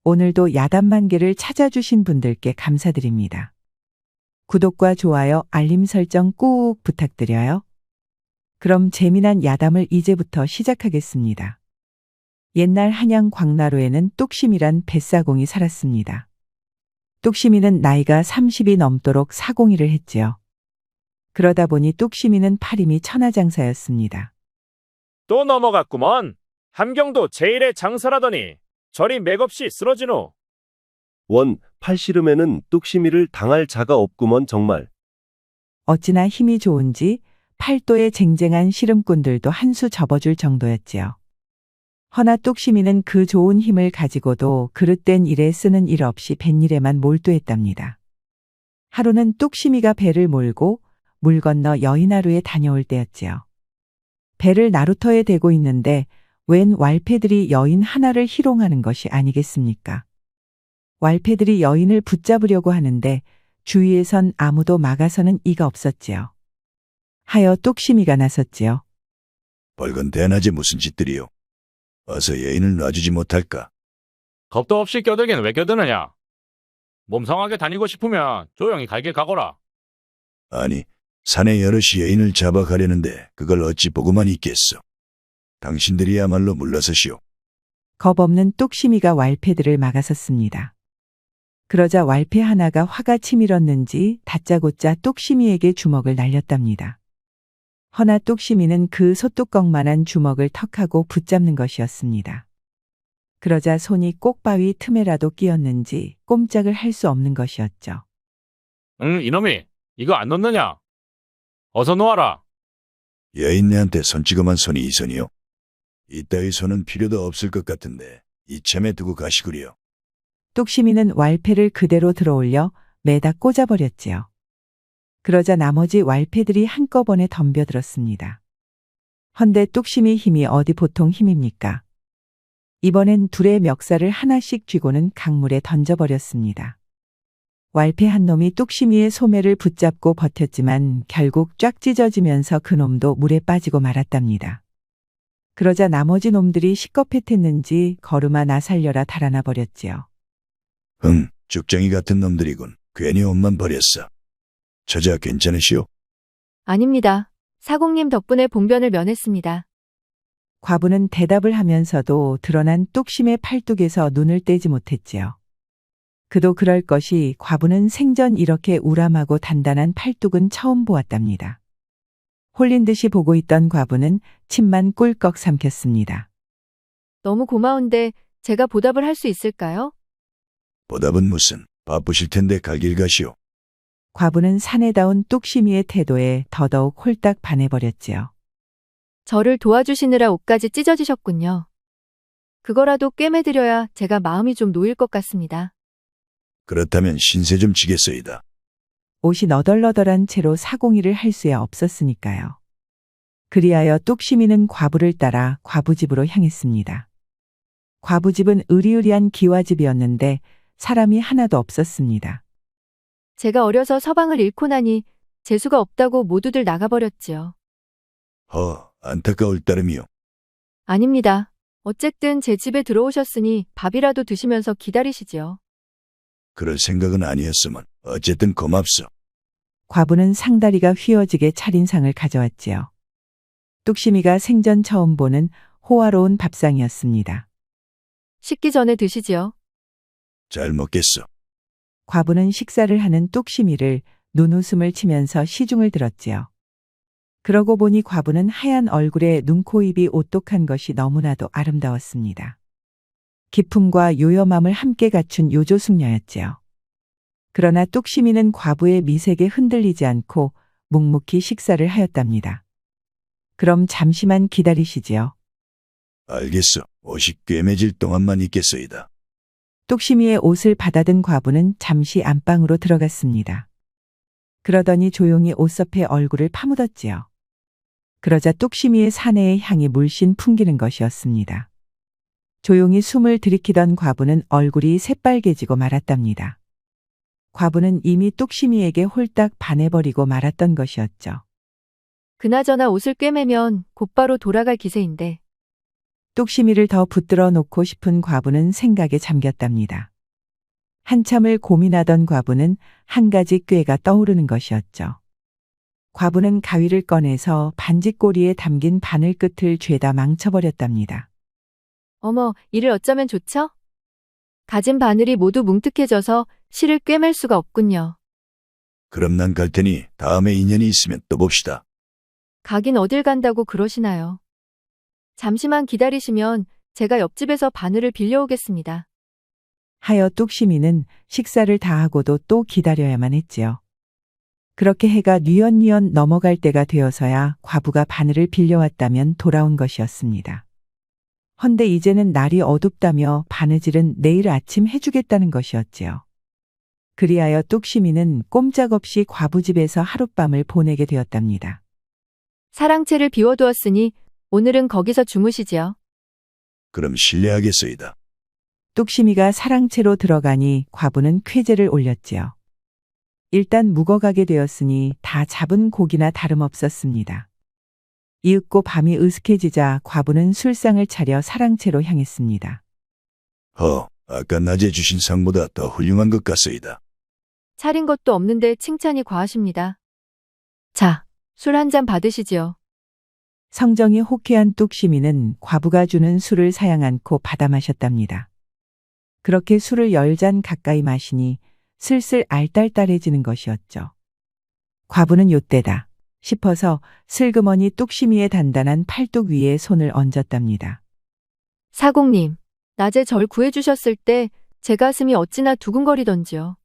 오늘도 야단만개를 찾아주신 분들께 감사드립니다. 구독과 좋아요, 알림 설정 꾹 부탁드려요. 그럼 재미난 야담을 이제부터 시작하겠습니다. 옛날 한양 광나루에는 뚝심이란 뱃사공이 살았습니다. 뚝심이는 나이가 30이 넘도록 사공이를 했지요. 그러다 보니 뚝심이는 팔힘이 천하장사였습니다. 또 넘어갔구먼. 함경도 제일의 장사라더니 저리 맥없이 쓰러지노. 원, 팔씨름에는 뚝심이를 당할 자가 없구먼 정말. 어찌나 힘이 좋은지 팔도에 쟁쟁한 씨름꾼들도 한 수 접어줄 정도였지요. 허나 뚝심이는 그 좋은 힘을 가지고도 그릇된 일에 쓰는 일 없이 뱃일에만 몰두했답니다. 하루는 뚝심이가 배를 몰고 물 건너 여의나루에 다녀올 때였지요. 배를 나루터에 대고 있는데 웬 왈패들이 여인 하나를 희롱하는 것이 아니겠습니까? 왈패들이 여인을 붙잡으려고 하는데 주위에선 아무도 막아서는 이가 없었지요. 하여 뚝심이가 나섰지요. 벌건 대낮에 무슨 짓들이요? 어서 여인을 놔주지 못할까? 겁도 없이 껴들긴 왜 껴드느냐. 몸성하게 다니고 싶으면 조용히 갈 길 가거라. 아니, 산에 여럿이 여인을 잡아가려는데 그걸 어찌 보고만 있겠소? 당신들이야말로 물러서시오. 겁없는 뚝심이가 왈패들을 막아섰습니다. 그러자 왈패 하나가 화가 치밀었는지 다짜고짜 뚝심이에게 주먹을 날렸답니다. 허나 뚝심이는 그 소뚜껑만한 주먹을 턱하고 붙잡는 것이었습니다. 그러자 손이 꼭바위 틈에라도 끼었는지 꼼짝을 할 수 없는 것이었죠. 이놈이 이거 안 놓느냐? 어서 놓아라. 여인네한테 손찌검한 손이 이 손이요? 이따위 손은 필요도 없을 것 같은데 이참에 두고 가시구려. 뚝심이는 왈패를 그대로 들어올려 매다 꽂아버렸지요. 그러자 나머지 왈패들이 한꺼번에 덤벼들었습니다. 헌데 뚝심이 힘이 어디 보통 힘입니까? 이번엔 둘의 멱살을 하나씩 쥐고는 강물에 던져버렸습니다. 왈패 한 놈이 뚝심이의 소매를 붙잡고 버텼지만 결국 쫙 찢어지면서 그놈도 물에 빠지고 말았답니다. 그러자 나머지 놈들이 시겁했는지 걸음아 나 살려라 달아나 버렸지요. 죽정이 같은 놈들이군. 괜히 옷만 버렸어. 저자 괜찮으시오? 아닙니다. 사공님 덕분에 봉변을 면했습니다. 과부는 대답을 하면서도 드러난 뚝심의 팔뚝에서 눈을 떼지 못했지요. 그도 그럴 것이 과부는 생전 이렇게 우람하고 단단한 팔뚝은 처음 보았답니다. 홀린 듯이 보고 있던 과부는 침만 꿀꺽 삼켰습니다. 너무 고마운데 제가 보답을 할 수 있을까요? 보답은 무슨, 바쁘실 텐데 갈 길 가시오. 과부는 사내다운 뚝심이의 태도에 더더욱 홀딱 반해버렸지요. 저를 도와주시느라 옷까지 찢어지셨군요. 그거라도 꿰매드려야 제가 마음이 좀 놓일 것 같습니다. 그렇다면 신세 좀 지겠소이다. 옷이 너덜너덜한 채로 사공이를 할 수야 없었으니까요. 그리하여 뚝심이는 과부를 따라 과부집으로 향했습니다. 과부집은 으리으리한 기와집이었는데 사람이 하나도 없었습니다. 제가 어려서 서방을 잃고 나니 재수가 없다고 모두들 나가버렸지요. 안타까울 따름이요. 아닙니다. 어쨌든 제 집에 들어오셨으니 밥이라도 드시면서 기다리시지요. 그럴 생각은 아니었으면 어쨌든 고맙소. 과부는 상다리가 휘어지게 차린 상을 가져왔지요. 뚝심이가 생전 처음 보는 호화로운 밥상이었습니다. 식기 전에 드시지요. 잘 먹겠소. 과부는 식사를 하는 뚝심이를 눈웃음을 치면서 시중을 들었지요. 그러고 보니 과부는 하얀 얼굴에 눈, 코, 입이 오똑한 것이 너무나도 아름다웠습니다. 기품과 요염함을 함께 갖춘 요조숙녀였지요. 그러나 뚝심이는 과부의 미색에 흔들리지 않고 묵묵히 식사를 하였답니다. 그럼 잠시만 기다리시지요. 알겠소. 옷이 꿰매질 동안만 있겠소이다. 뚝심이의 옷을 받아든 과부는 잠시 안방으로 들어갔습니다. 그러더니 조용히 옷섭에 얼굴을 파묻었지요. 그러자 뚝심이의 사내의 향이 물씬 풍기는 것이었습니다. 조용히 숨을 들이키던 과부는 얼굴이 새빨개지고 말았답니다. 과부는 이미 뚝심이에게 홀딱 반해버리고 말았던 것이었죠. 그나저나 옷을 꿰매면 곧바로 돌아갈 기세인데. 뚝심이를 더 붙들어 놓고 싶은 과부는 생각에 잠겼답니다. 한참을 고민하던 과부는 한 가지 꾀가 떠오르는 것이었죠. 과부는 가위를 꺼내서 반지꼬리에 담긴 바늘 끝을 죄다 망쳐버렸답니다. 어머, 이를 어쩌면 좋죠? 가진 바늘이 모두 뭉툭해져서 실을 꿰맬 수가 없군요. 그럼 난 갈 테니 다음에 인연이 있으면 또 봅시다. 가긴 어딜 간다고 그러시나요? 잠시만 기다리시면 제가 옆집에서 바늘을 빌려오겠습니다. 하여 뚝심이는 식사를 다 하고도 또 기다려야만 했지요. 그렇게 해가 뉘엿뉘엿 넘어갈 때가 되어서야 과부가 바늘을 빌려왔다면 돌아온 것이었습니다. 헌데 이제는 날이 어둡다며 바느질은 내일 아침 해주겠다는 것이었지요. 그리하여 뚝심이는 꼼짝없이 과부 집에서 하룻밤을 보내게 되었답니다. 사랑채를 비워두었으니 오늘은 거기서 주무시지요. 그럼 실례하겠소이다. 뚝심이가 사랑채로 들어가니 과부는 쾌제를 올렸지요. 일단 묵어가게 되었으니 다 잡은 고기나 다름없었습니다. 이윽고 밤이 으슥해지자 과부는 술상을 차려 사랑채로 향했습니다. 아까 낮에 주신 상보다 더 훌륭한 것 같소이다. 차린 것도 없는데 칭찬이 과하십니다. 자, 술 한 잔 받으시지요. 성정이 호쾌한 뚝심이는 과부가 주는 술을 사양 않고 받아 마셨답니다. 그렇게 술을 10잔 가까이 마시니 슬슬 알딸딸해지는 것이었죠. 과부는 요때다 싶어서 슬그머니 뚝심이의 단단한 팔뚝 위에 손을 얹었답니다. 사공님, 낮에 절 구해주셨을 때 제 가슴이 어찌나 두근거리던지요.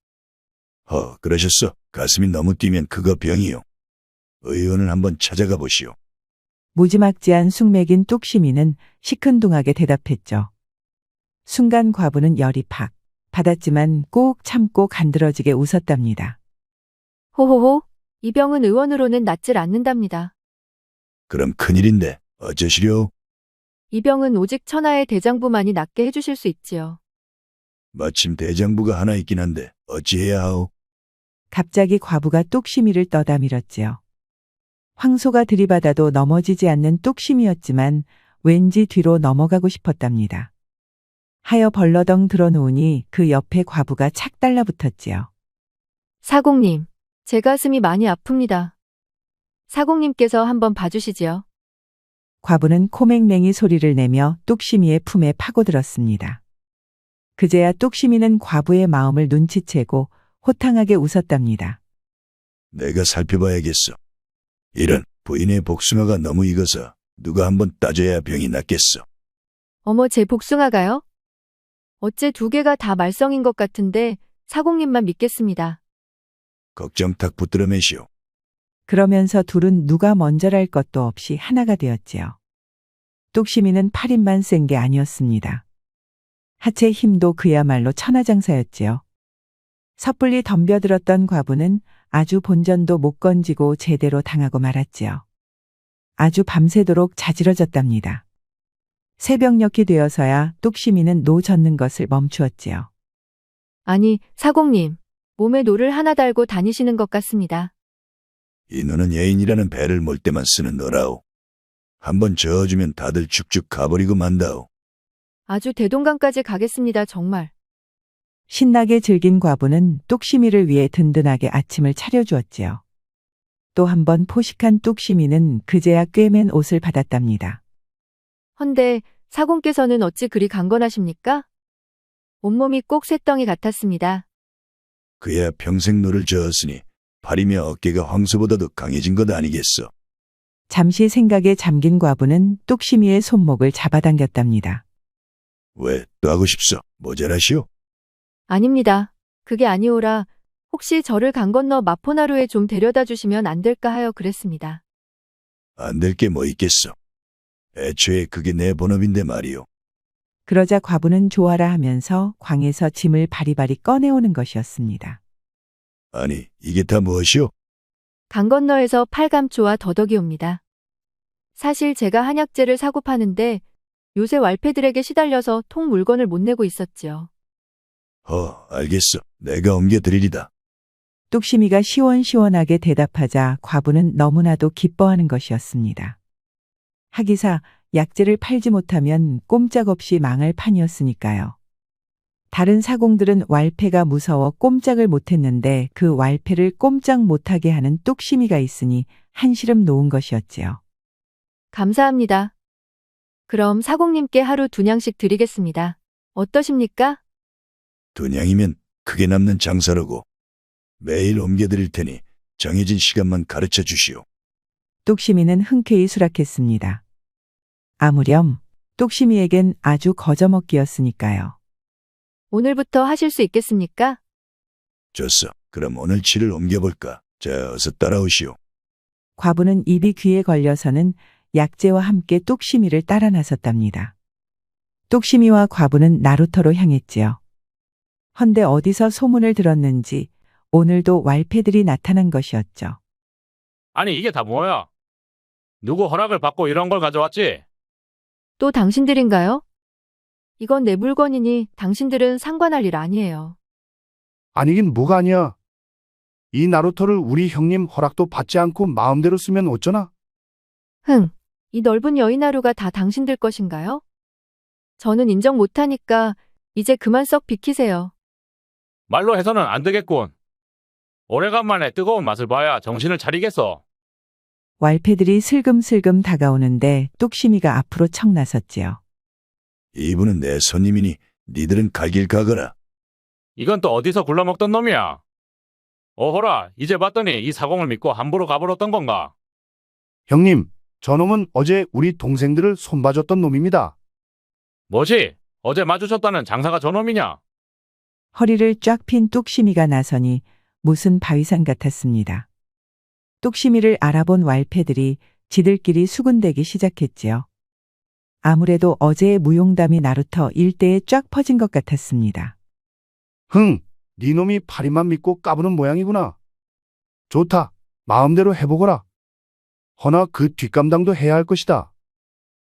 그러셨어. 가슴이 너무 뛰면 그거 병이요. 의원을 한번 찾아가 보시오. 무지막지한 숙맥인 뚝심이는 시큰둥하게 대답했죠. 순간 과부는 열이 팍 받았지만 꼭 참고 간드러지게 웃었답니다. 호호호, 이 병은 의원으로는 낫질 않는답니다. 그럼 큰일인데 어쩌시려? 이 병은 오직 천하의 대장부만이 낫게 해주실 수 있지요. 마침 대장부가 하나 있긴 한데 어찌해야 하오? 갑자기 과부가 뚝심이를 떠다 밀었지요. 황소가 들이받아도 넘어지지 않는 뚝심이었지만 왠지 뒤로 넘어가고 싶었답니다. 하여 벌러덩 들어놓으니 그 옆에 과부가 착 달라붙었지요. 사공님, 제 가슴이 많이 아픕니다. 사공님께서 한번 봐주시지요. 과부는 코맹맹이 소리를 내며 뚝심이의 품에 파고들었습니다. 그제야 뚝심이는 과부의 마음을 눈치채고 호탕하게 웃었답니다. 내가 살펴봐야겠어. 이런 부인의 복숭아가 너무 익어서 누가 한번 따져야 병이 낫겠어. 어머, 제 복숭아가요? 어째 두 개가 다 말썽인 것 같은데 사공님만 믿겠습니다. 걱정 탁 붙들어 매시오. 그러면서 둘은 누가 먼저랄 것도 없이 하나가 되었지요. 뚝심이는 팔힘만 센 게 아니었습니다. 하체 힘도 그야말로 천하장사였지요. 섣불리 덤벼들었던 과부는 아주 본전도 못 건지고 제대로 당하고 말았지요. 아주 밤새도록 자지러졌답니다. 새벽녘이 되어서야 뚝심이는 노 젓는 것을 멈추었지요. 아니, 사공님, 몸에 노를 하나 달고 다니시는 것 같습니다. 이 너는 여인이라는 배를 몰 때만 쓰는 너라오. 한번 저어주면 다들 죽죽 가버리고 만다오. 아주 대동강까지 가겠습니다, 정말. 신나게 즐긴 과부는 뚝심이를 위해 든든하게 아침을 차려주었지요. 또 한 번 포식한 뚝심이는 그제야 꿰맨 옷을 받았답니다. 헌데 사공께서는 어찌 그리 강건하십니까? 온몸이 꼭 쇳덩이 같았습니다. 그야 평생 노를 저었으니 팔이며 어깨가 황소보다도 강해진 것 아니겠어. 잠시 생각에 잠긴 과부는 뚝심이의 손목을 잡아당겼답니다. 왜 또 하고 싶소? 모자라시오? 아닙니다. 그게 아니오라 혹시 저를 강 건너 마포나루에 좀 데려다 주시면 안 될까 하여 그랬습니다. 안 될 게 뭐 있겠어. 애초에 그게 내 본업인데 말이오. 그러자 과부는 좋아라 하면서 광에서 짐을 바리바리 꺼내오는 것이었습니다. 아니, 이게 다 무엇이오? 강 건너에서 팔감초와 더덕이 옵니다. 사실 제가 한약재를 사고 파는데 요새 왈패들에게 시달려서 통 물건을 못 내고 있었지요. 알겠어. 내가 옮겨드리리다. 뚝심이가 시원시원하게 대답하자 과부는 너무나도 기뻐하는 것이었습니다. 하기사 약재를 팔지 못하면 꼼짝없이 망할 판이었으니까요. 다른 사공들은 왈패가 무서워 꼼짝을 못했는데 그 왈패를 꼼짝 못하게 하는 뚝심이가 있으니 한시름 놓은 것이었지요. 감사합니다. 그럼 사공님께 하루 2냥씩 드리겠습니다. 어떠십니까? 2냥이면 크게 남는 장사라고. 매일 옮겨드릴 테니 정해진 시간만 가르쳐 주시오. 뚝심이는 흔쾌히 수락했습니다. 아무렴 뚝심이에겐 아주 거저먹기였으니까요. 오늘부터 하실 수 있겠습니까? 좋소. 그럼 오늘 치를 옮겨볼까? 자, 어서 따라오시오. 과부는 입이 귀에 걸려서는 약재와 함께 뚝심이를 따라 나섰답니다. 뚝심이와 과부는 나루터로 향했지요. 헌데 어디서 소문을 들었는지 오늘도 왈패들이 나타난 것이었죠. 아니 이게 다 뭐야? 누구 허락을 받고 이런 걸 가져왔지? 또 당신들인가요? 이건 내 물건이니 당신들은 상관할 일 아니에요. 아니긴 뭐가 아니야. 이 나루터를 우리 형님 허락도 받지 않고 마음대로 쓰면 어쩌나? 흥, 이 넓은 여인하루가 다 당신들 것인가요? 저는 인정 못하니까 이제 그만 썩 비키세요. 말로 해서는 안 되겠군. 오래간만에 뜨거운 맛을 봐야 정신을 차리겠어. 왈패들이 슬금슬금 다가오는데 뚝심이가 앞으로 척 나섰지요. 이분은 내 손님이니 니들은 갈 길 가거라. 이건 또 어디서 굴러먹던 놈이야? 어허라, 이제 봤더니 이 사공을 믿고 함부로 가버렸던 건가? 형님, 저놈은 어제 우리 동생들을 손봐줬던 놈입니다. 뭐지? 어제 마주쳤다는 장사가 저놈이냐? 허리를 쫙 핀 뚝심이가 나서니 무슨 바위산 같았습니다. 뚝심이를 알아본 왈패들이 지들끼리 수군대기 시작했지요. 아무래도 어제의 무용담이 나루터 일대에 쫙 퍼진 것 같았습니다. 흥, 네 놈이 파리만 믿고 까부는 모양이구나. 좋다, 마음대로 해보거라. 허나 그 뒷감당도 해야 할 것이다.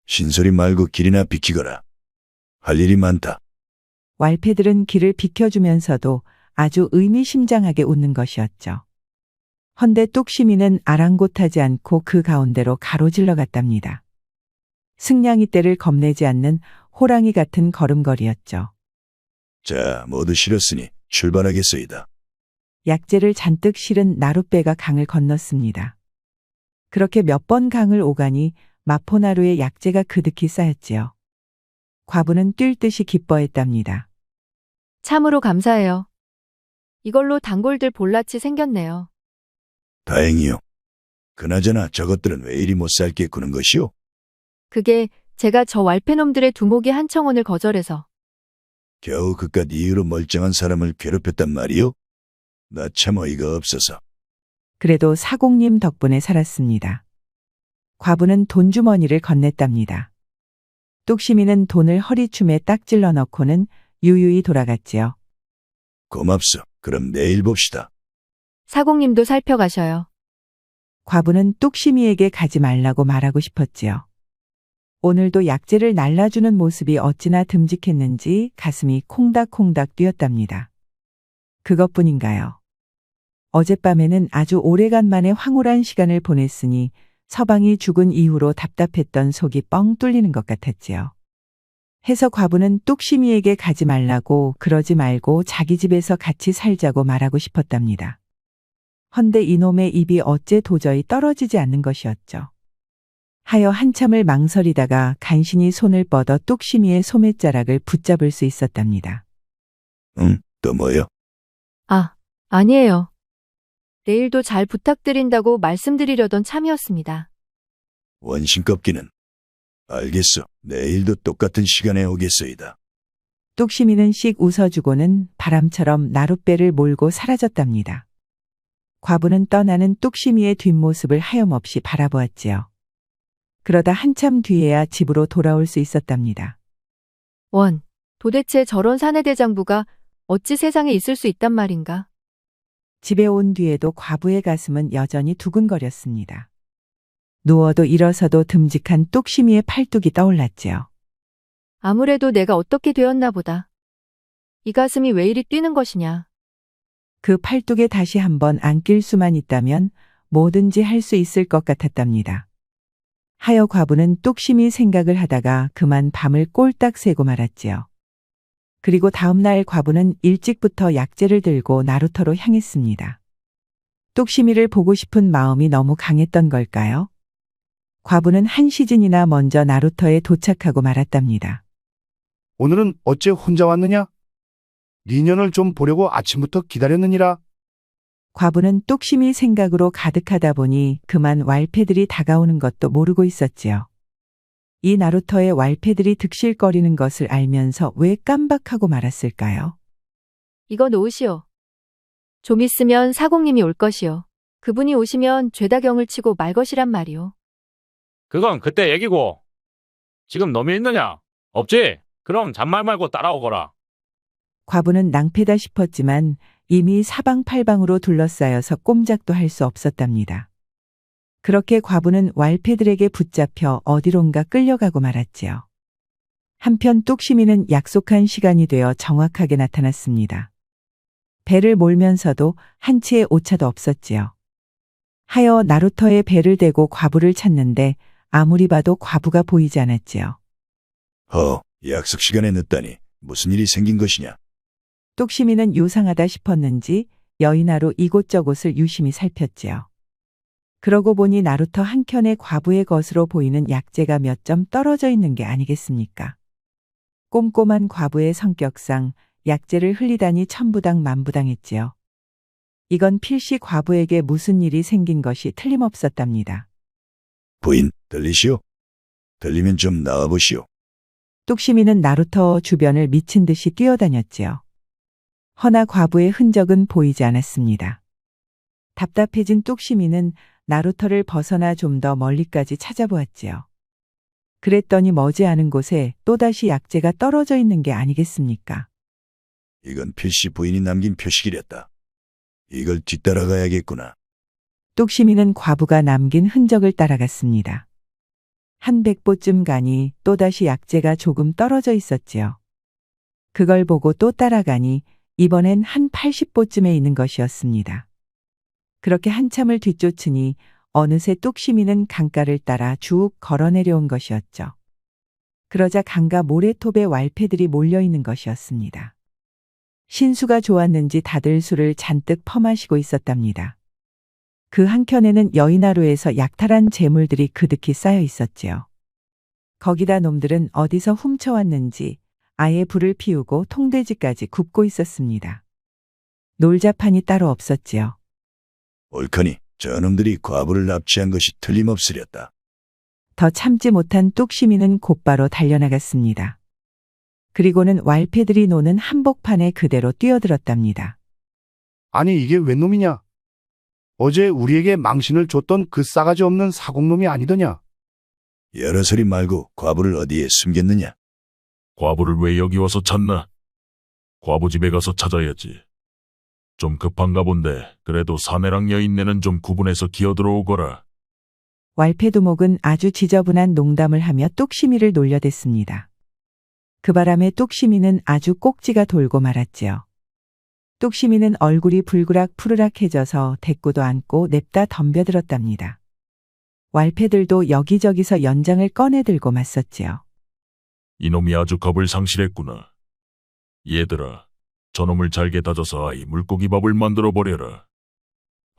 신소리 말고 길이나 비키거라. 할 일이 많다. 왈패들은 길을 비켜주면서도 아주 의미심장하게 웃는 것이었죠. 헌데 뚝심이는 아랑곳하지 않고 그 가운데로 가로질러 갔답니다. 승냥이 떼를 겁내지 않는 호랑이 같은 걸음걸이였죠. 자, 모두 실었으니 출발하겠소이다. 약재를 잔뜩 실은 나룻배가 강을 건넜습니다. 그렇게 몇 번 강을 오가니 마포나루에 약재가 그득히 쌓였지요. 과부는 뛸 듯이 기뻐했답니다. 참으로 감사해요. 이걸로 단골들 볼라치 생겼네요. 다행이요. 그나저나 저것들은 왜 이리 못 살게 구는 것이오? 그게 제가 저 왈패놈들의 두목이 한청원을 거절해서. 겨우 그깟 이유로 멀쩡한 사람을 괴롭혔단 말이오? 나 참 어이가 없어서. 그래도 사공님 덕분에 살았습니다. 과부는 돈주머니를 건넸답니다. 뚝심이는 돈을 허리춤에 딱 찔러 넣고는 유유히 돌아갔지요. 고맙소. 그럼 내일 봅시다. 사공님도 살펴가셔요. 과부는 뚝심이에게 가지 말라고 말하고 싶었지요. 오늘도 약재를 날라주는 모습이 어찌나 듬직했는지 가슴이 콩닥콩닥 뛰었답니다. 그것뿐인가요? 어젯밤에는 아주 오래간만에 황홀한 시간을 보냈으니 서방이 죽은 이후로 답답했던 속이 뻥 뚫리는 것 같았지요. 해서 과부는 뚝심이에게 가지 말라고 그러지 말고 자기 집에서 같이 살자고 말하고 싶었답니다. 헌데 이놈의 입이 어째 도저히 떨어지지 않는 것이었죠. 하여 한참을 망설이다가 간신히 손을 뻗어 뚝심이의 소매자락을 붙잡을 수 있었답니다. 응? 또 뭐요? 아, 아니에요. 내일도 잘 부탁드린다고 말씀드리려던 참이었습니다. 원신 꺾기는. 알겠소. 내일도 똑같은 시간에 오겠소이다. 뚝심이는 씩 웃어주고는 바람처럼 나룻배를 몰고 사라졌답니다. 과부는 떠나는 뚝심이의 뒷모습을 하염없이 바라보았지요. 그러다 한참 뒤에야 집으로 돌아올 수 있었답니다. 원, 도대체 저런 사내대장부가 어찌 세상에 있을 수 있단 말인가? 집에 온 뒤에도 과부의 가슴은 여전히 두근거렸습니다. 누워도 일어서도 듬직한 뚝심이의 팔뚝이 떠올랐지요. 아무래도 내가 어떻게 되었나 보다. 이 가슴이 왜 이리 뛰는 것이냐. 그 팔뚝에 다시 한번 안길 수만 있다면 뭐든지 할 수 있을 것 같았답니다. 하여 과부는 똑심히 생각을 하다가 그만 밤을 꼴딱 새고 말았지요. 그리고 다음날 과부는 일찍부터 약재를 들고 나루터로 향했습니다. 똑심이를 보고 싶은 마음이 너무 강했던 걸까요? 과부는 한 시즌이나 먼저 나루터에 도착하고 말았답니다. 오늘은 어째 혼자 왔느냐? 니년을 좀 보려고 아침부터 기다렸느니라. 과부는 똑심이 생각으로 가득하다 보니 그만 왈패들이 다가오는 것도 모르고 있었지요. 이 나루터의 왈패들이 득실거리는 것을 알면서 왜 깜박하고 말았을까요? 이거 놓으시오. 좀 있으면 사공님이 올 것이오. 그분이 오시면 죄다경을 치고 말 것이란 말이오. 그건 그때 얘기고. 지금 놈이 있느냐? 없지? 그럼 잔말 말고 따라오거라. 과부는 낭패다 싶었지만 이미 사방팔방으로 둘러싸여서 꼼짝도 할 수 없었답니다. 그렇게 과부는 왈패들에게 붙잡혀 어디론가 끌려가고 말았지요. 한편 똑심이는 약속한 시간이 되어 정확하게 나타났습니다. 배를 몰면서도 한치의 오차도 없었지요. 하여 나루터의 배를 대고 과부를 찾는데 아무리 봐도 과부가 보이지 않았지요. 약속 시간에 늦다니 무슨 일이 생긴 것이냐? 똑심이는 요상하다 싶었는지 여인하로 이곳저곳을 유심히 살폈지요. 그러고 보니 나루터 한켠에 과부의 것으로 보이는 약재가 몇 점 떨어져 있는 게 아니겠습니까? 꼼꼼한 과부의 성격상 약재를 흘리다니 천부당 만부당했지요. 이건 필시 과부에게 무슨 일이 생긴 것이 틀림없었답니다. 부인, 들리시오? 들리면 좀 나와보시오. 똑심이는 나루터 주변을 미친 듯이 뛰어다녔지요. 허나 과부의 흔적은 보이지 않았습니다. 답답해진 똑심이는 나루터를 벗어나 좀 더 멀리까지 찾아보았지요. 그랬더니 머지않은 곳에 또다시 약재가 떨어져 있는 게 아니겠습니까? 이건 필시 부인이 남긴 표식이랬다. 이걸 뒤따라가야겠구나. 똑심이는 과부가 남긴 흔적을 따라갔습니다. 한 100보쯤 가니 또다시 약재가 조금 떨어져 있었지요. 그걸 보고 또 따라가니 이번엔 한 80보쯤에 있는 것이었습니다. 그렇게 한참을 뒤쫓으니 어느새 똑심이는 강가를 따라 쭉 걸어 내려온 것이었죠. 그러자 강가 모래톱에 왈패들이 몰려있는 것이었습니다. 신수가 좋았는지 다들 술을 잔뜩 퍼마시고 있었답니다. 그 한켠에는 여인하루에서 약탈한 재물들이 그득히 쌓여 있었지요. 거기다 놈들은 어디서 훔쳐왔는지 아예 불을 피우고 통돼지까지 굽고 있었습니다. 놀자판이 따로 없었지요. 옳거니 저놈들이 과부를 납치한 것이 틀림없으렸다. 더 참지 못한 똑심이는 곧바로 달려나갔습니다. 그리고는 왈패들이 노는 한복판에 그대로 뛰어들었답니다. 아니 이게 웬 놈이냐? 어제 우리에게 망신을 줬던 그 싸가지 없는 사공놈이 아니더냐? 여러 소리 말고 과부를 어디에 숨겼느냐? 과부를 왜 여기 와서 찾나? 과부 집에 가서 찾아야지. 좀 급한가 본데 그래도 사내랑 여인네는 좀 구분해서 기어들어오거라. 왈패두목은 아주 지저분한 농담을 하며 똑심이를 놀려댔습니다. 그 바람에 똑심이는 아주 꼭지가 돌고 말았지요. 똑심이는 얼굴이 불그락 푸르락해져서 대꾸도 않고 냅다 덤벼들었답니다. 왈패들도 여기저기서 연장을 꺼내들고 맞섰지요. 이놈이 아주 겁을 상실했구나. 얘들아, 저놈을 잘게 다져서 아이 물고기밥을 만들어 버려라.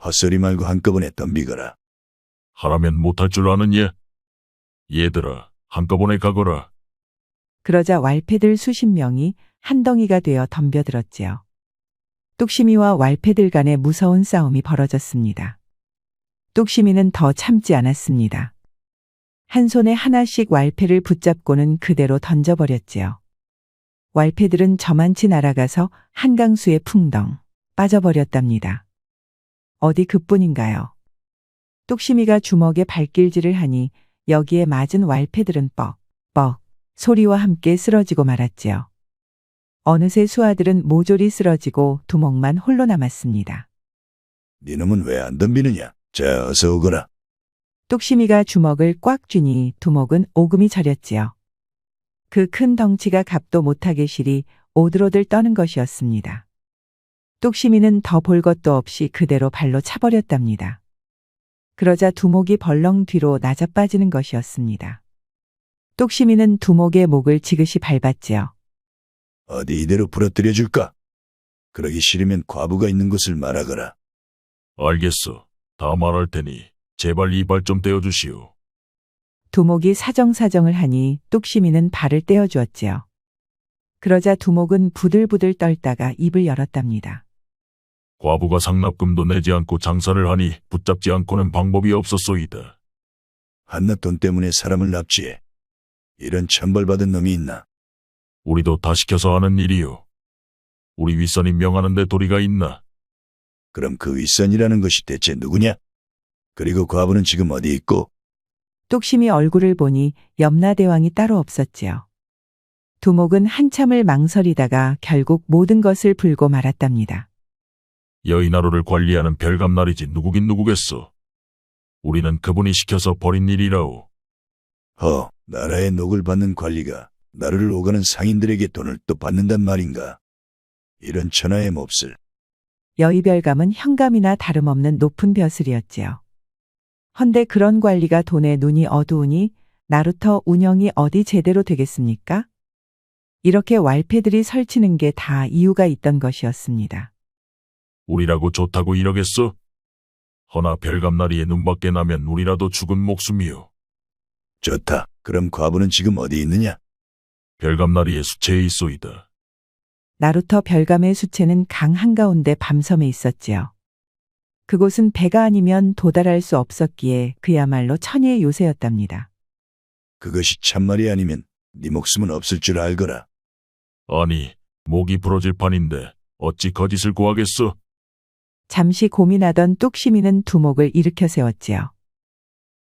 헛소리 말고 한꺼번에 덤비거라. 하라면 못할 줄 아는 예? 얘들아, 한꺼번에 가거라. 그러자 왈패들 수십 명이 한 덩이가 되어 덤벼들었지요. 똑심이와 왈패들 간의 무서운 싸움이 벌어졌습니다. 똑심이는 더 참지 않았습니다. 한 손에 하나씩 왈패를 붙잡고는 그대로 던져버렸지요. 왈패들은 저만치 날아가서 한강수에 풍덩 빠져버렸답니다. 어디 그뿐인가요? 똑심이가 주먹에 발길질을 하니 여기에 맞은 왈패들은 뻑뻑 소리와 함께 쓰러지고 말았지요. 어느새 수아들은 모조리 쓰러지고 두목만 홀로 남았습니다. 니놈은 왜 안 덤비느냐? 자, 어서 오거라. 똑심이가 주먹을 꽉 쥐니 두목은 오금이 저렸지요. 그 큰 덩치가 갑도 못하게 실이 오들오들 떠는 것이었습니다. 똑심이는 더 볼 것도 없이 그대로 발로 차버렸답니다. 그러자 두목이 벌렁 뒤로 낮아빠지는 것이었습니다. 똑심이는 두목의 목을 지그시 밟았지요. 어디 이대로 부러뜨려 줄까? 그러기 싫으면 과부가 있는 곳을 말하거라. 알겠어. 다 말할 테니 제발 이발 좀 떼어주시오. 두목이 사정사정을 하니 똑심이는 발을 떼어주었지요. 그러자 두목은 부들부들 떨다가 입을 열었답니다. 과부가 상납금도 내지 않고 장사를 하니 붙잡지 않고는 방법이 없었소이다. 한낱 돈 때문에 사람을 납치해. 이런 천벌받은 놈이 있나? 우리도 다 시켜서 하는 일이요. 우리 윗선이 명하는데 도리가 있나? 그럼 그 윗선이라는 것이 대체 누구냐? 그리고 과부는 지금 어디 있고? 똑심이 얼굴을 보니 염라대왕이 따로 없었지요. 두목은 한참을 망설이다가 결국 모든 것을 불고 말았답니다. 여인하루를 관리하는 별감날이지 누구긴 누구겠소. 우리는 그분이 시켜서 벌인 일이라오. 나라의 녹을 받는 관리가 나루를 오가는 상인들에게 돈을 또 받는단 말인가? 이런 천하의 몹쓸. 여의별감은 현감이나 다름없는 높은 벼슬이었지요. 헌데 그런 관리가 돈에 눈이 어두우니 나루터 운영이 어디 제대로 되겠습니까? 이렇게 왈패들이 설치는 게 다 이유가 있던 것이었습니다. 우리라고 좋다고 이러겠소? 허나 별감나리에 눈밖에 나면 우리라도 죽은 목숨이요. 좋다. 그럼 과부는 지금 어디 있느냐? 별감나리의 수체에 있소이다. 나루터 별감의 수체는 강 한가운데 밤섬에 있었지요. 그곳은 배가 아니면 도달할 수 없었기에 그야말로 천혜의 요새였답니다. 그것이 참말이 아니면 네 목숨은 없을 줄 알거라. 아니, 목이 부러질 판인데 어찌 거짓을 구하겠소? 잠시 고민하던 똑심이는 두목을 일으켜 세웠지요.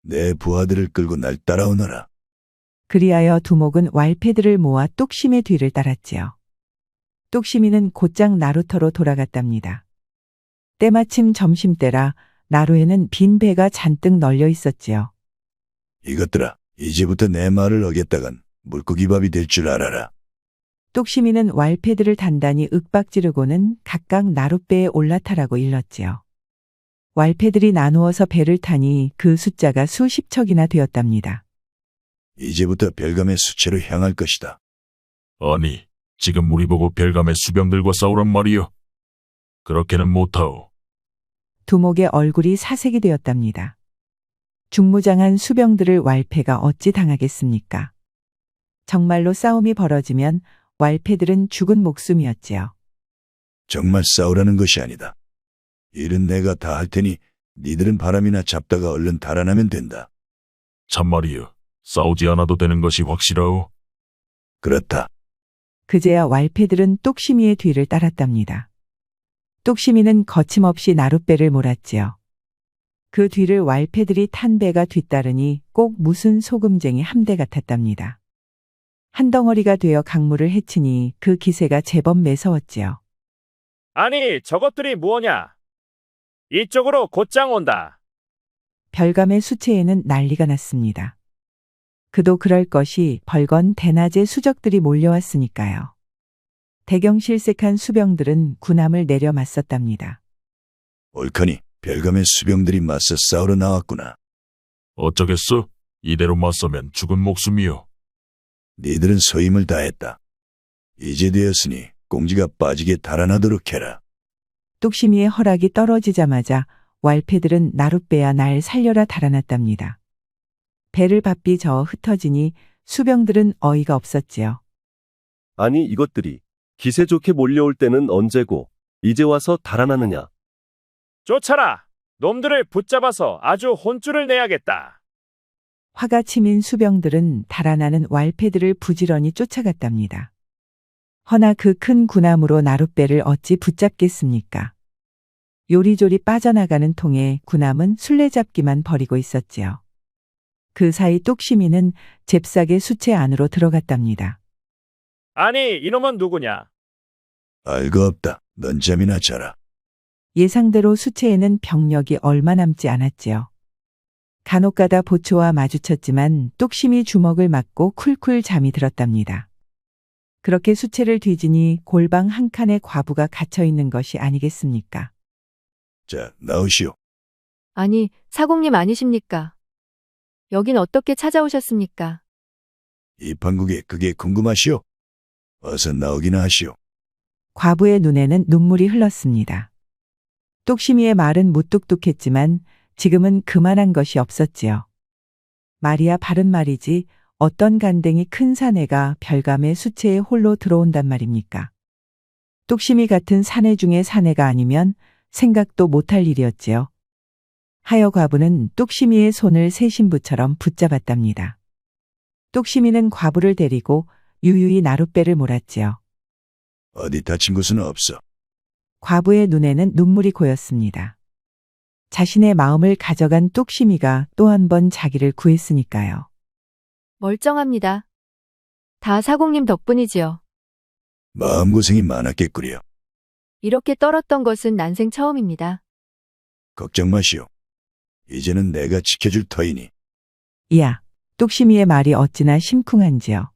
내 부하들을 끌고 날 따라오너라. 그리하여 두목은 왈패들을 모아 똑심의 뒤를 따랐지요. 똑심이는 곧장 나루터로 돌아갔답니다. 때마침 점심때라 나루에는 빈 배가 잔뜩 널려 있었지요. 이것들아, 이제부터 내 말을 어겼다간 물고기밥이 될 줄 알아라. 똑심이는 왈패들을 단단히 윽박지르고는 각각 나룻배에 올라타라고 일렀지요. 왈패들이 나누어서 배를 타니 그 숫자가 수십 척이나 되었답니다. 이제부터 별감의 수체로 향할 것이다. 아니, 지금 우리 보고 별감의 수병들과 싸우란 말이요. 그렇게는 못하오. 두목의 얼굴이 사색이 되었답니다. 중무장한 수병들을 왈패가 어찌 당하겠습니까? 정말로 싸움이 벌어지면 왈패들은 죽은 목숨이었지요. 정말 싸우라는 것이 아니다. 일은 내가 다 할 테니 니들은 바람이나 잡다가 얼른 달아나면 된다. 참말이요. 싸우지 않아도 되는 것이 확실하오. 그렇다. 그제야 왈패들은 똑심이의 뒤를 따랐답니다. 똑심이는 거침없이 나룻배를 몰았지요. 그 뒤를 왈패들이 탄 배가 뒤따르니 꼭 무슨 소금쟁이 함대 같았답니다. 한 덩어리가 되어 강물을 헤치니 그 기세가 제법 매서웠지요. 아니, 저것들이 무엇냐? 이쪽으로 곧장 온다. 별감의 수체에는 난리가 났습니다. 그도 그럴 것이 벌건 대낮에 수적들이 몰려왔으니까요. 대경실색한 수병들은 군함을 내려 맞섰답니다. 옳거니 별감의 수병들이 맞서 싸우러 나왔구나. 어쩌겠소? 이대로 맞서면 죽은 목숨이요. 니들은 소임을 다했다. 이제 되었으니 공지가 빠지게 달아나도록 해라. 똑심이의 허락이 떨어지자마자 왈패들은 나룻배야 날 살려라 달아났답니다. 배를 바삐 저어 흩어지니 수병들은 어이가 없었지요. 아니 이것들이 기세 좋게 몰려올 때는 언제고 이제 와서 달아나느냐. 쫓아라! 놈들을 붙잡아서 아주 혼쭐을 내야겠다. 화가 치민 수병들은 달아나는 왈패들을 부지런히 쫓아갔답니다. 허나 그 큰 군함으로 나룻배를 어찌 붙잡겠습니까? 요리조리 빠져나가는 통에 군함은 술래잡기만 벌이고 있었지요. 그 사이 똑심이는 잽싸게 수체 안으로 들어갔답니다. 아니, 이놈은 누구냐? 알거 없다. 넌 잠이나 자라. 예상대로 수체에는 병력이 얼마 남지 않았지요. 간혹가다 보초와 마주쳤지만 똑심이 주먹을 맞고 쿨쿨 잠이 들었답니다. 그렇게 수체를 뒤지니 골방 한 칸에 과부가 갇혀 있는 것이 아니겠습니까? 자, 나오시오. 아니, 사공님 아니십니까? 여긴 어떻게 찾아오셨습니까? 이 판국에 그게 궁금하시오? 어서 나오기나 하시오. 과부의 눈에는 눈물이 흘렀습니다. 똑심이의 말은 무뚝뚝했지만 지금은 그만한 것이 없었지요. 말이야 바른 말이지 어떤 간댕이 큰 사내가 별감의 수채에 홀로 들어온단 말입니까? 똑심이 같은 사내 중에 사내가 아니면 생각도 못할 일이었지요. 하여 과부는 똑심이의 손을 새 신부처럼 붙잡았답니다. 똑심이는 과부를 데리고 유유히 나룻배를 몰았지요. 어디 다친 곳은 없어. 과부의 눈에는 눈물이 고였습니다. 자신의 마음을 가져간 똑심이가 또 한 번 자기를 구했으니까요. 멀쩡합니다. 다 사공님 덕분이지요. 마음고생이 많았겠구려. 이렇게 떨었던 것은 난생 처음입니다. 걱정 마시오. 이제는 내가 지켜줄 터이니. 이야, 똑심이의 말이 어찌나 심쿵한지요.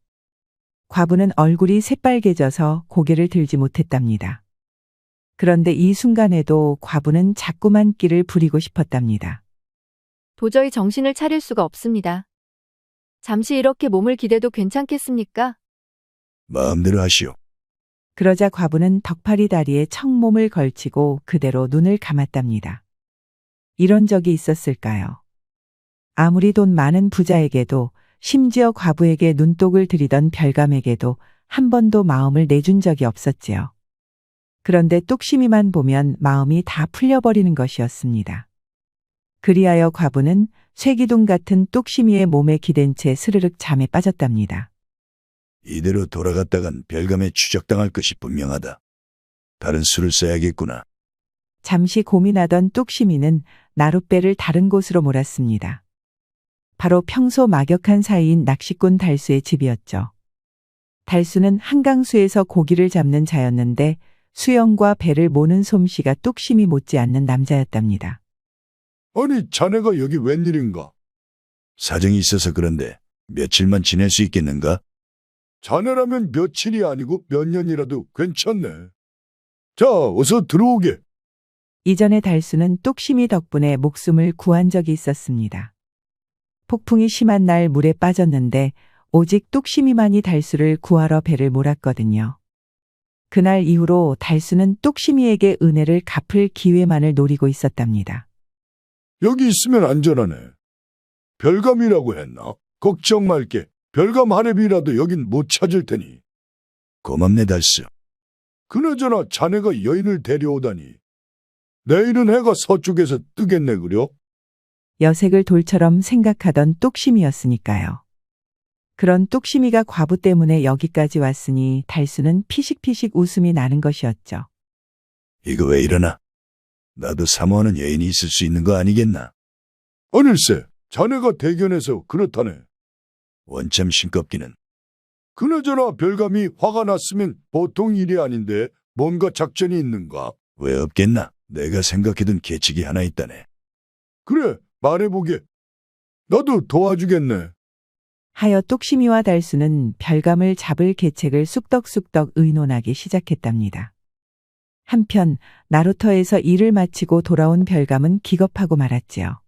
과부는 얼굴이 새빨개져서 고개를 들지 못했답니다. 그런데 이 순간에도 과부는 자꾸만 끼를 부리고 싶었답니다. 도저히 정신을 차릴 수가 없습니다. 잠시 이렇게 몸을 기대도 괜찮겠습니까? 마음대로 하시오. 그러자 과부는 덕파리 다리에 청몸을 걸치고 그대로 눈을 감았답니다. 이런 적이 있었을까요? 아무리 돈 많은 부자에게도 심지어 과부에게 눈독을 들이던 별감에게도 한 번도 마음을 내준 적이 없었지요. 그런데 똑심이만 보면 마음이 다 풀려버리는 것이었습니다. 그리하여 과부는 쇠기둥 같은 똑심이의 몸에 기댄 채 스르륵 잠에 빠졌답니다. 이대로 돌아갔다간 별감에 추적당할 것이 분명하다. 다른 수를 써야겠구나. 잠시 고민하던 똑심이는 나룻배를 다른 곳으로 몰았습니다. 바로 평소 막역한 사이인 낚시꾼 달수의 집이었죠. 달수는 한강수에서 고기를 잡는 자였는데 수영과 배를 모는 솜씨가 똑심이 못지않는 남자였답니다. 아니, 자네가 여기 웬일인가? 사정이 있어서 그런데 며칠만 지낼 수 있겠는가? 자네라면 며칠이 아니고 몇 년이라도 괜찮네. 자, 어서 들어오게. 이전에 달수는 똑심이 덕분에 목숨을 구한 적이 있었습니다. 폭풍이 심한 날 물에 빠졌는데 오직 똑심이만이 달수를 구하러 배를 몰았거든요. 그날 이후로 달수는 똑심이에게 은혜를 갚을 기회만을 노리고 있었답니다. 여기 있으면 안전하네. 별감이라고 했나? 걱정 말게. 별감 하랩이라도 여긴 못 찾을 테니. 고맙네 달수. 그나저나 자네가 여인을 데려오다니. 내일은 해가 서쪽에서 뜨겠네 그려? 여색을 돌처럼 생각하던 똑심이였으니까요. 그런 똑심이가 과부 때문에 여기까지 왔으니 달수는 피식피식 웃음이 나는 것이었죠. 이거 왜 이러나? 나도 사모하는 여인이 있을 수 있는 거 아니겠나? 아닐세, 자네가 대견해서 그렇다네. 원참 싱겁기는. 그나저나 별감이 화가 났으면 보통 일이 아닌데 뭔가 작전이 있는가? 왜 없겠나? 내가 생각해둔 계책이 하나 있다네. 그래, 말해보게. 나도 도와주겠네. 하여 똑심이와 달수는 별감을 잡을 계책을 쑥덕쑥덕 의논하기 시작했답니다. 한편 나루터에서 일을 마치고 돌아온 별감은 기겁하고 말았지요.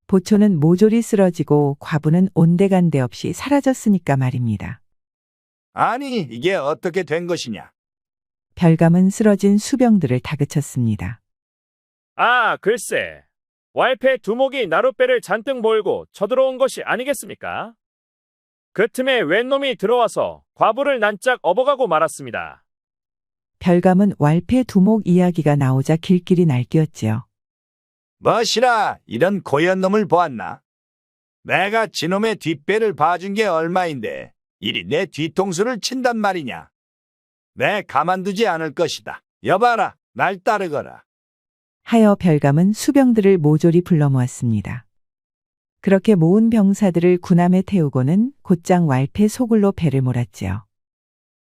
보초는 모조리 쓰러지고 과부는 온데간데 없이 사라졌으니까 말입니다. 아니, 이게 어떻게 된 것이냐? 별감은 쓰러진 수병들을 다그쳤습니다. 아, 글쎄. 왈패 두목이 나룻배를 잔뜩 몰고 쳐들어온 것이 아니겠습니까? 그 틈에 웬 놈이 들어와서 과부를 난짝 업어가고 말았습니다. 별감은 왈패 두목 이야기가 나오자 길길이 날뛰었지요. 멋이라 이런 고얀 놈을 보았나? 내가 지놈의 뒷배를 봐준 게 얼마인데 이리 내 뒤통수를 친단 말이냐? 내 가만두지 않을 것이다. 여봐라, 날 따르거라. 하여 별감은 수병들을 모조리 불러 모았습니다. 그렇게 모은 병사들을 군함에 태우고는 곧장 왈패 소굴로 배를 몰았지요.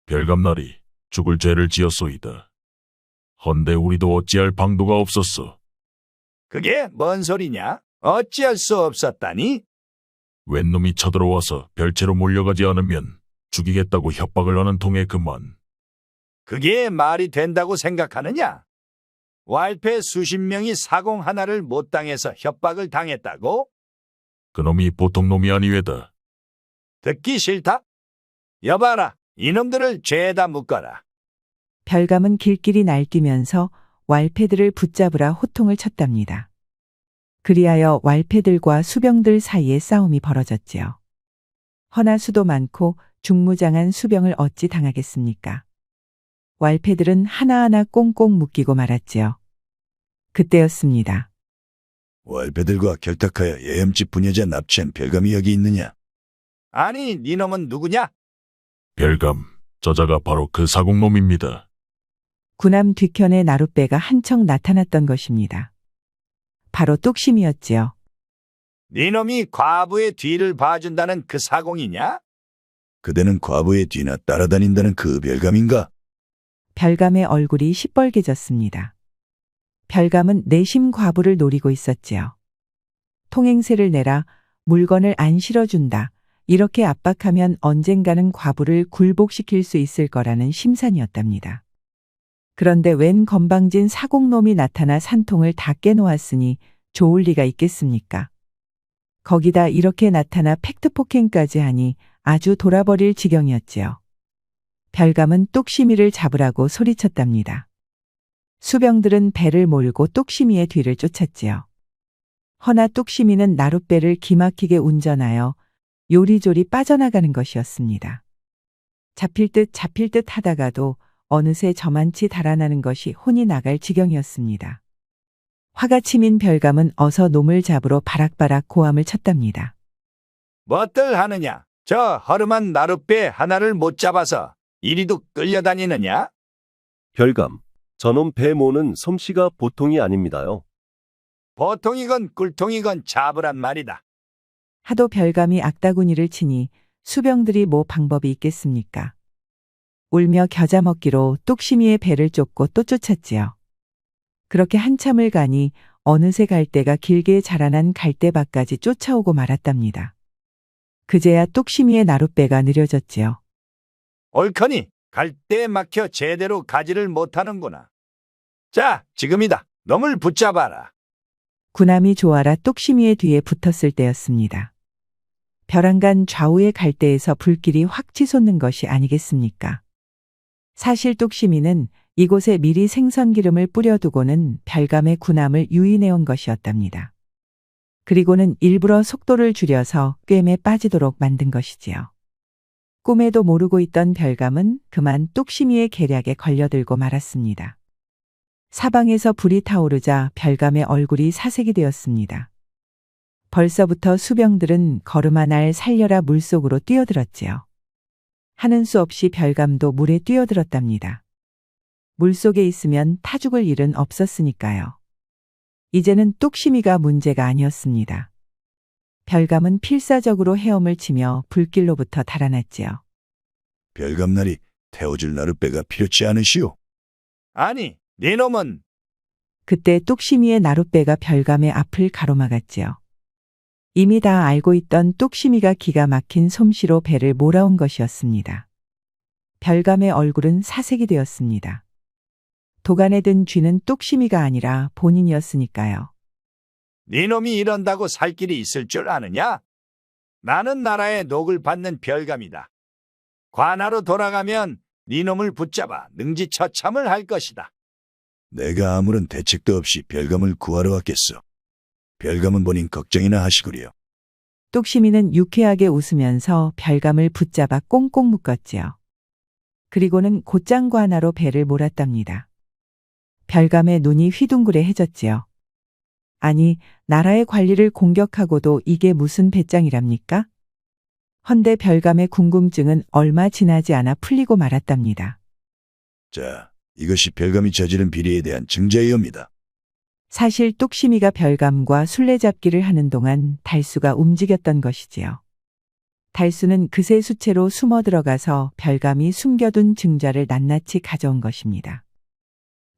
별감나리 죽을 죄를 지었소이다. 헌데 우리도 어찌할 방도가 없었어. 그게 뭔 소리냐? 어찌할 수 없었다니? 웬 놈이 쳐들어와서 별채로 몰려가지 않으면 죽이겠다고 협박을 하는 통에 그만. 그게 말이 된다고 생각하느냐? 왈패 수십 명이 사공 하나를 못 당해서 협박을 당했다고? 그놈이 보통 놈이 아니외다. 듣기 싫다? 여봐라, 이놈들을 죄에다 묶어라. 별감은 길길이 날뛰면서 왈패들을 붙잡으라 호통을 쳤답니다. 그리하여 왈패들과 수병들 사이에 싸움이 벌어졌지요. 허나 수도 많고 중무장한 수병을 어찌 당하겠습니까? 왈패들은 하나하나 꽁꽁 묶이고 말았지요. 그때였습니다. 왈패들과 결탁하여 예염집 부녀자 납치한 별감이 여기 있느냐? 아니, 니놈은 누구냐? 별감, 저자가 바로 그 사공놈입니다. 군함 뒤편에 나룻배가 한 척 나타났던 것입니다. 바로 뚝심이었지요. 니놈이 과부의 뒤를 봐준다는 그 사공이냐? 그대는 과부의 뒤나 따라다닌다는 그 별감인가? 별감의 얼굴이 시뻘개졌습니다. 별감은 내심 과부를 노리고 있었지요. 통행세를 내라, 물건을 안 실어준다. 이렇게 압박하면 언젠가는 과부를 굴복시킬 수 있을 거라는 심산이었답니다. 그런데 웬 건방진 사공놈이 나타나 산통을 다 깨놓았으니 좋을 리가 있겠습니까? 거기다 이렇게 나타나 팩트폭행까지 하니 아주 돌아버릴 지경이었지요. 별감은 똑심이를 잡으라고 소리쳤답니다. 수병들은 배를 몰고 똑심이의 뒤를 쫓았지요. 허나 똑심이는 나룻배를 기막히게 운전하여 요리조리 빠져나가는 것이었습니다. 잡힐 듯 하다가도 어느새 저만치 달아나는 것이 혼이 나갈 지경이었습니다. 화가 치민 별감은 어서 놈을 잡으러 바락바락 고함을 쳤답니다. 뭣들 하느냐? 저 허름한 나룻배 하나를 못 잡아서 이리도 끌려다니느냐? 별감, 저놈 배 모는 솜씨가 보통이 아닙니다요. 보통이건 꿀통이건 잡으란 말이다. 하도 별감이 악다구니를 치니 수병들이 뭐 방법이 있겠습니까? 울며 겨자 먹기로 똑심이의 배를 쫓고 또 쫓았지요. 그렇게 한참을 가니 어느새 갈대가 길게 자라난 갈대밭까지 쫓아오고 말았답니다. 그제야 똑심이의 나룻배가 느려졌지요. 옳거니 갈대에 막혀 제대로 가지를 못하는구나. 자, 지금이다. 놈을 붙잡아라. 군함이 조아라 똑심이의 뒤에 붙었을 때였습니다. 벼랑간 좌우의 갈대에서 불길이 확 치솟는 것이 아니겠습니까? 사실 똑심이는 이곳에 미리 생선기름을 뿌려두고는 별감의 군함을 유인해온 것이었답니다. 그리고는 일부러 속도를 줄여서 꿰매 빠지도록 만든 것이지요. 꿈에도 모르고 있던 별감은 그만 똑심이의 계략에 걸려들고 말았습니다. 사방에서 불이 타오르자 별감의 얼굴이 사색이 되었습니다. 벌써부터 수병들은 걸음아 날 살려라 물속으로 뛰어들었지요. 하는 수 없이 별감도 물에 뛰어들었답니다. 물속에 있으면 타 죽을 일은 없었으니까요. 이제는 똑심이가 문제가 아니었습니다. 별감은 필사적으로 헤엄을 치며 불길로부터 달아났지요. 별감날이 태워줄 나룻배가 필요치 않으시오? 아니, 네 놈은 그때 똑심이의 나룻배가 별감의 앞을 가로막았지요. 이미 다 알고 있던 똑심이가 기가 막힌 솜씨로 배를 몰아온 것이었습니다. 별감의 얼굴은 사색이 되었습니다. 도간에 든 쥐는 똑심이가 아니라 본인이었으니까요. 네 놈이 이런다고 살 길이 있을 줄 아느냐? 나는 나라의 녹을 받는 별감이다. 관하로 돌아가면 네 놈을 붙잡아 능지처참을 할 것이다. 내가 아무런 대책도 없이 별감을 구하러 왔겠소. 별감은 본인 걱정이나 하시구려. 똑심이는 유쾌하게 웃으면서 별감을 붙잡아 꽁꽁 묶었지요. 그리고는 곧장 관하로 배를 몰았답니다. 별감의 눈이 휘둥그레해졌지요. 아니, 나라의 관리를 공격하고도 이게 무슨 배짱이랍니까? 헌데 별감의 궁금증은 얼마 지나지 않아 풀리고 말았답니다. 자, 이것이 별감이 저지른 비리에 대한 증자이옵니다. 사실 똑심이가 별감과 술래잡기를 하는 동안 달수가 움직였던 것이지요. 달수는 그새 수채로 숨어 들어가서 별감이 숨겨둔 증자를 낱낱이 가져온 것입니다.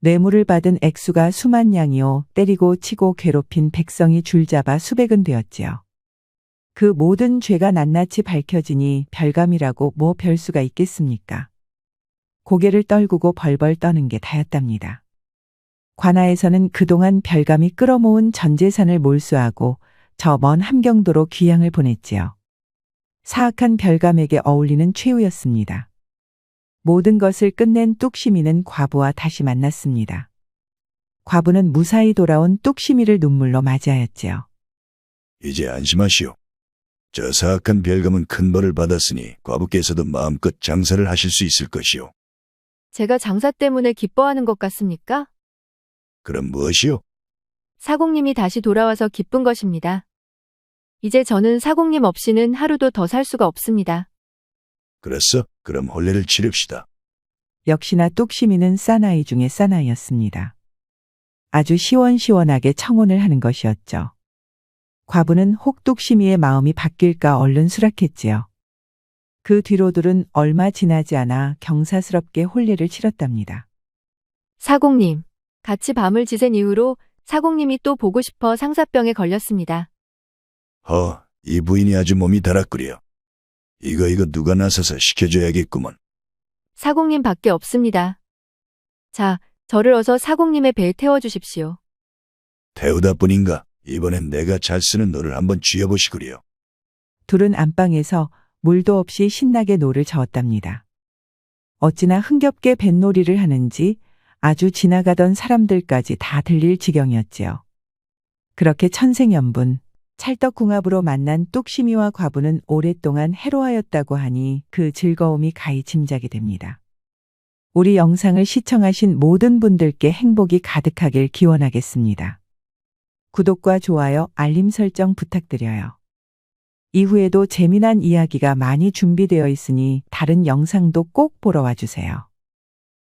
뇌물을 받은 액수가 수만 양이요, 때리고 치고 괴롭힌 백성이 줄잡아 수백은 되었지요. 그 모든 죄가 낱낱이 밝혀지니 별감이라고 뭐 별수가 있겠습니까? 고개를 떨구고 벌벌 떠는 게 다였답니다. 관아에서는 그동안 별감이 끌어모은 전 재산을 몰수하고 저 먼 함경도로 귀향을 보냈지요. 사악한 별감에게 어울리는 최후였습니다. 모든 것을 끝낸 뚝심이는 과부와 다시 만났습니다. 과부는 무사히 돌아온 뚝심이를 눈물로 맞이하였지요. 이제 안심하시오. 저 사악한 별감은 큰 벌을 받았으니 과부께서도 마음껏 장사를 하실 수 있을 것이오. 제가 장사 때문에 기뻐하는 것 같습니까? 그럼 무엇이오? 사공님이 다시 돌아와서 기쁜 것입니다. 이제 저는 사공님 없이는 하루도 더 살 수가 없습니다. 그랬어? 그럼 혼례를 치릅시다. 역시나 뚝심이는 사나이 중에 사나이였습니다. 아주 시원시원하게 청혼을 하는 것이었죠. 과부는 혹 뚝심이의 마음이 바뀔까 얼른 수락했지요. 그 뒤로들은 얼마 지나지 않아 경사스럽게 혼례를 치렀답니다. 사공님, 같이 밤을 지샌 이후로 사공님이 또 보고 싶어 상사병에 걸렸습니다. 이 부인이 아주 몸이 달았구려. 이거 누가 나서서 시켜줘야겠구먼. 사공님 밖에 없습니다. 자, 저를 어서 사공님의 배에 태워주십시오. 태우다 뿐인가? 이번엔 내가 잘 쓰는 노를 한번 쥐어보시구려. 둘은 안방에서 물도 없이 신나게 노를 저었답니다. 어찌나 흥겹게 뱃놀이를 하는지 아주 지나가던 사람들까지 다 들릴 지경이었지요. 그렇게 천생연분, 찰떡궁합으로 만난 뚝심이와 과부는 오랫동안 해로하였다고 하니 그 즐거움이 가히 짐작이 됩니다. 우리 영상을 시청하신 모든 분들께 행복이 가득하길 기원하겠습니다. 구독과 좋아요, 알림 설정 부탁드려요. 이후에도 재미난 이야기가 많이 준비되어 있으니 다른 영상도 꼭 보러 와주세요.